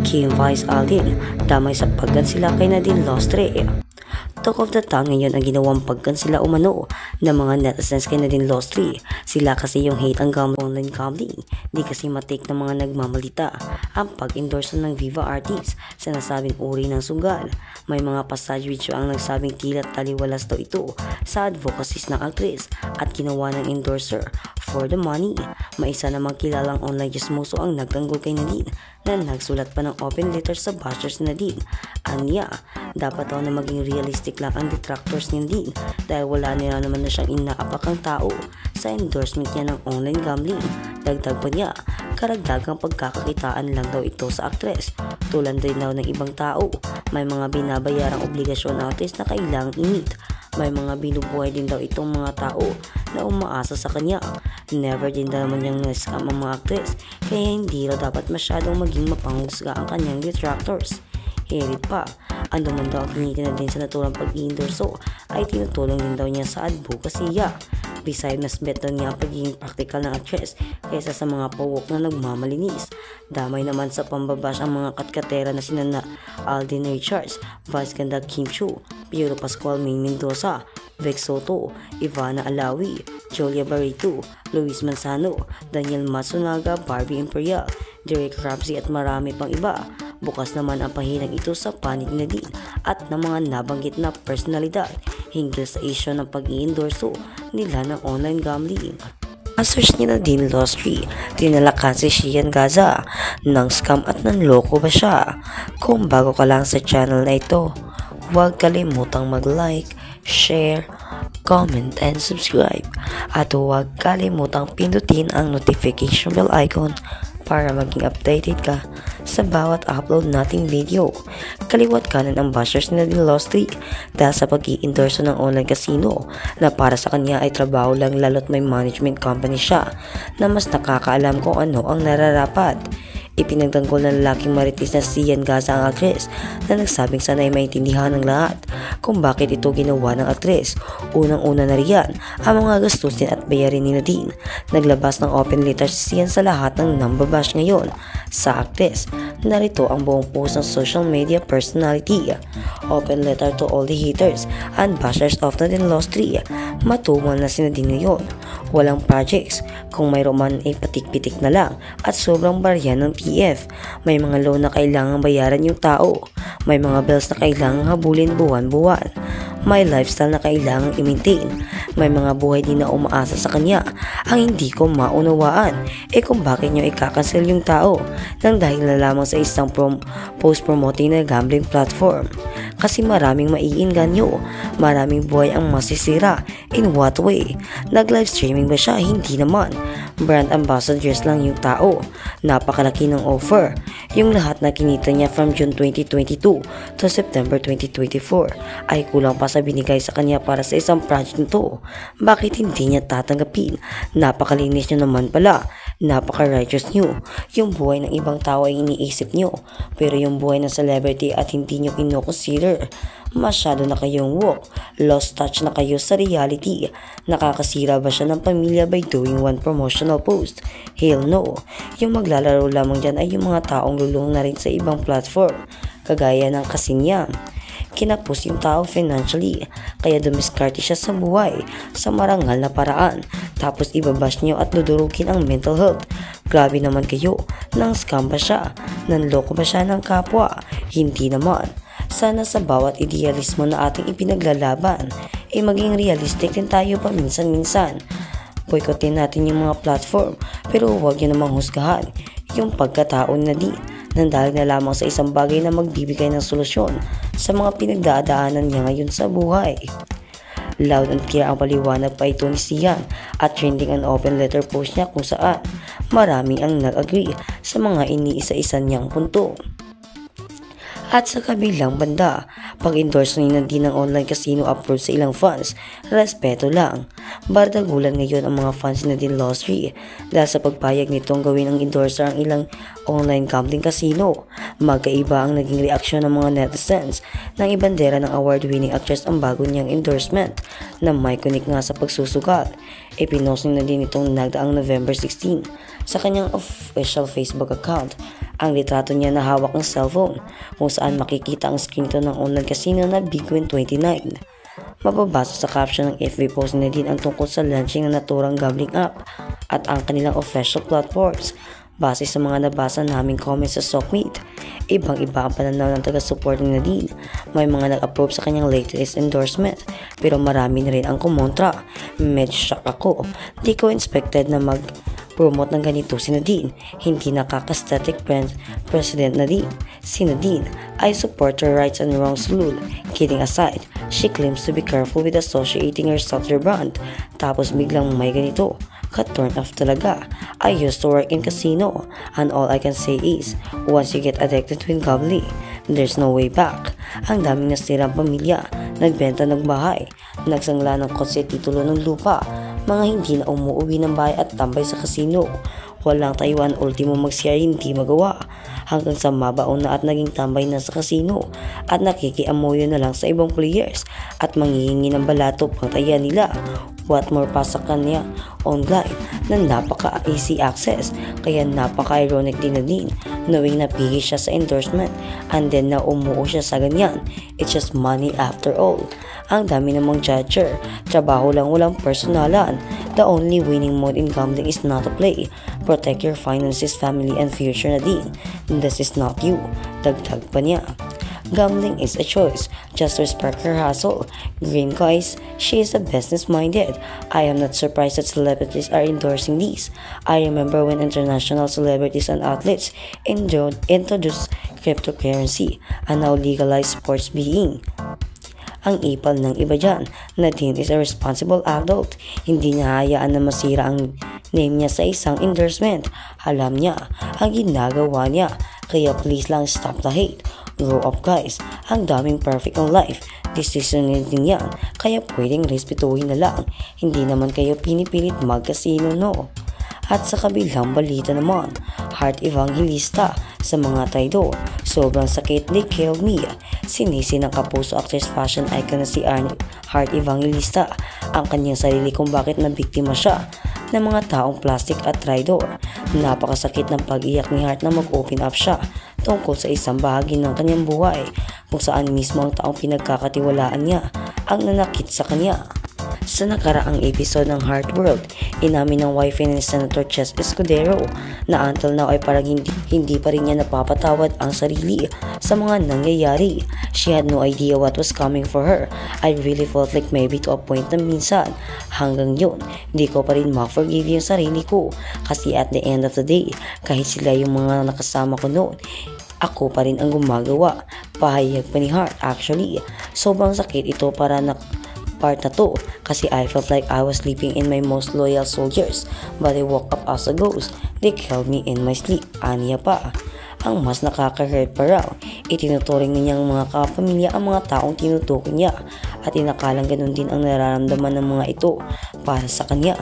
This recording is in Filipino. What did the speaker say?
Kim Vice Alden, damay sa pagkansila kay Nadine Lostre. Talk of the town ngayon ang ginawang pagkansila umano ng mga netizens kay Nadine Lostre. Sila kasi yung hate ang online gambling. Di kasi matik ng mga nagmamalita ang pag-endorse ng Viva artist sa nasabing uri ng sugal. May mga passage video ang nagsabing tila taliwalas daw ito sa advocacies ng actress at ginawa ng endorser for the money. May isa namang kilalang online chismoso ang nagtanggol kay Nadine na nagsulat pa ng open letter sa bashers ni Nadine. Anya, dapat daw na maging realistic lang ang detractors ni Nadine dahil wala nila naman na siyang inaapakang tao sa endorsement niya ng online gambling. Dagdag pa niya, karagdagang pagkakakitaan lang daw ito sa actress. Tulad din daw ng ibang tao, may mga binabayarang obligasyon ng artist na kailangang i-meet. May mga binubuhay din daw itong mga tao na umaasa sa kanya. Never din daw naman niyang na-scam ang mga actress, kaya hindi raw dapat masyadong maging mapanghusga ang kanyang detractors. Herit pa, ang naman daw ang kinita na din sa naturang pag-iendorso ay tinutulong din daw niya sa advokasya. Besides, mas better niya ang pagiging practical ng actress kaysa sa mga pawok na nagmamalinis. Damay naman sa pambabash ang mga katkatera na sina Alden Richards, Vice Ganda Kim Chu, Piero Pascual May Mendoza, Vic Soto, Ivana Alawi, Julia Barreto, Luis Manzano, Daniel Matsunaga, Barbie Imperial, Derek Ramsey at marami pang iba. Bukas naman ang pahinang ito sa panig na din at ng mga nabanggit na personalidad hinggil sa isyo ng pag-iendorso nila ng online gambling. Search ni Nadine Lostre, tinalakan si Shian Gaza ng scam at nanloko ba siya? Kung bago ka lang sa channel na ito, huwag kalimutang mag-like, share, comment, and subscribe. At huwag kalimutang pindutin ang notification bell icon para maging updated ka sa bawat upload nating video. Kaliwat kanan ang bashers ni Nadine Lostre dahil sa pag-i-endorso ng online casino na para sa kanya ay trabaho lang, lalo't may management company siya na mas nakakaalam kung ano ang nararapat. Ipinagtanggol ng lalaking marites na si Shian Gaza ang actress na nagsabing sanay maintindihan ng lahat kung bakit ito ginawa ng actress. Unang-una na riyan ang mga gastusin at bayarin ni Nadine. Naglabas ng open letter si Shian sa lahat ng nambabash ngayon sa actress. Narito ang buong post ng social media personality. Open letter to all the haters and bashers of Nadine Lostre. Matumal na si Nadine ngayon. Walang projects. Kung mayroon man ay patik-pitik na lang at sobrang barya ng PF. May mga loan na kailangang bayaran yung tao. May mga bills na kailangang habulin buwan-buwan. May lifestyle na kailangang i-maintain. May mga buhay din na umaasa sa kanya. Ang hindi ko maunawaan kung bakit nyo ikakancel yung tao nang dahil na lamang sa isang post-promoting na gambling platform. Kasi maraming maiinganyo, maraming buhay ang masisira. In what way? Nag-live streaming ba siya? Hindi naman. Brand ambassadors lang yung tao. Napakalaki ng offer. Yung lahat na kinita niya from June 2022 to September 2024 ay kulang pa sa binigay sa kanya para sa isang project nito. Bakit hindi niya tatanggapin? Napakalinis niyo naman pala. Napaka-righteous nyo. Yung buhay ng ibang tao ay iniisip nyo, pero yung buhay ng celebrity at hindi nyo kinoconsider. Masyado na kayong woke. Lost touch na kayo sa reality. Nakakasira ba siya ng pamilya by doing one promotional post? Hell no. Yung maglalaro lamang dyan ay yung mga taong lulong na rin sa ibang platform, kagaya ng Kasinyang. Kinapos yung tao financially, kaya dumiskarte siya sa buhay sa marangal na paraan, tapos ibabash niyo at dudurugin ang mental health. Grabe naman kayo, nang scam ba siya? Nanloko ba siya ng kapwa? Hindi naman. Sana sa bawat idealismo na ating ipinaglalaban, maging realistic din tayo paminsan-minsan. Boycottin natin yung mga platform, pero huwag niyo namang husgahan yung pagkatao na nang dahil na lamang sa isang bagay na magbibigay ng solusyon sa mga pinagdadaanan niya ngayon sa buhay. Loud and clear ang paliwanag pa ito ni Shian at trending ang open letter post niya kung saan maraming ang nag-agree sa mga iniisa-isa niyang punto. At sa kabilang banda, pag-endorse ni Nadine ng online casino approach sa ilang fans, respeto lang. Bardagulan ngayon ang mga fans ni Nadine Lostre dahil sa pagpayag nitong gawin ang endorser ang ilang online gambling casino. Magkaiba ang naging reaksyon ng mga netizens nang ibandera ng award-winning actress ang bago niyang endorsement na may kunik nga sa pagsusugal. Ipinost ni Nadine itong nagdaang November 16 sa kanyang official Facebook account ang litrato niya na hawak ng cellphone kung saan makikita ang screenshot ng online casino na Bigwin 29. Mababasa sa caption ng FB post na din ang tungkol sa launching ng naturang gambling app at ang kanilang official platforms. Base sa mga nabasa naming comments sa Sockmeet, ibang-iba ang pananaw ng taga-support ni Nadine. May mga nag-approve sa kanyang latest endorsement, pero marami na rin ang kumontra. Medyo shock ako. Di ko expected na mag-promote ng ganito si Nadine. Hindi nakaka-static President Nadine. Si Nadine ay support her rights and wrongs rule. Kidding aside, she claims to be careful with associating herself to her brand. Tapos biglang may ganito. Ka-turn off talaga. I used to work in casino, and all I can say is, once you get addicted to gambling, there's no way back. Ang daming nasirang pamilya, nagbenta ng bahay, nagsangla ng kotse titulo ng lupa, mga hindi na umuwi ng bahay at tambay sa casino. Walang Taiwan, ultimo mag-CR hindi magawa, hanggang sa mabaon na at naging tambay na sa casino at nakikiamoyo na lang sa ibang players at manghihingi ng balato pang taya nila. What more pa sa kanya online na napaka-easy access, kaya napaka-ironic din na din knowing napili siya sa endorsement and then na umuo siya sa ganyan. It's just money after all. Ang dami namang judger, trabaho lang walang personalan. The only winning mode in gambling is not to play. Protect your finances, family, and future na din. This is not you. Dagdag pa niya. Gambling is a choice. Just respect her hustle. Green guys, she is a business-minded. I am not surprised that celebrities are endorsing these. I remember when international celebrities and athletes introduced cryptocurrency and now legalized sports betting. Ang ipal ng iba dyan, Nadine is a responsible adult. Hindi niya hayaan na masira ang name niya sa isang endorsement. Alam niya ang ginagawa niya, kaya please lang stop the hate. Grow up guys, ang daming perfect ang life. Decision din yan, kaya pwedeng respetuhin na lang. Hindi naman kayo pinipilit mag-casino, no? At sa kabilang balita naman, Heart Evangelista sa mga traidor. Sobrang sakit, they killed me. Sinisi ng kapuso actress fashion icon na si Heart Evangelista ang kanyang sarili kung bakit nabiktima siya ng mga taong plastic at traidor. Napakasakit ng pag-iyak ni Heart na mag-open up siya tungkol sa isang bahagi ng kanyang buhay kung saan mismo ang taong pinagkakatiwalaan niya ang nanakit sa kanya. Sa nakaraang episode ng Heart World, inamin ng wife ni Senator Chess Escudero na until now ay parang hindi pa rin niya napapatawad ang sarili sa mga nangyayari. She had no idea what was coming for her. I really felt like maybe to a point na minsan hanggang yun, di ko pa rin ma-forgive yung sarili ko kasi at the end of the day, kahit sila yung mga nakasama ko noon, ako pa rin ang gumagawa. Pahayag pa ni Heart, actually, sobrang sakit ito para part na to kasi I felt like I was sleeping in my most loyal soldiers but I woke up as a ghost. They killed me in my sleep. Aniya pa. Ang mas nakaka-hurt pa raw, itinuturing niyang mga kapamilya ang mga taong tinutukoy niya at inakalang ganun din ang nararamdaman ng mga ito para sa kanya.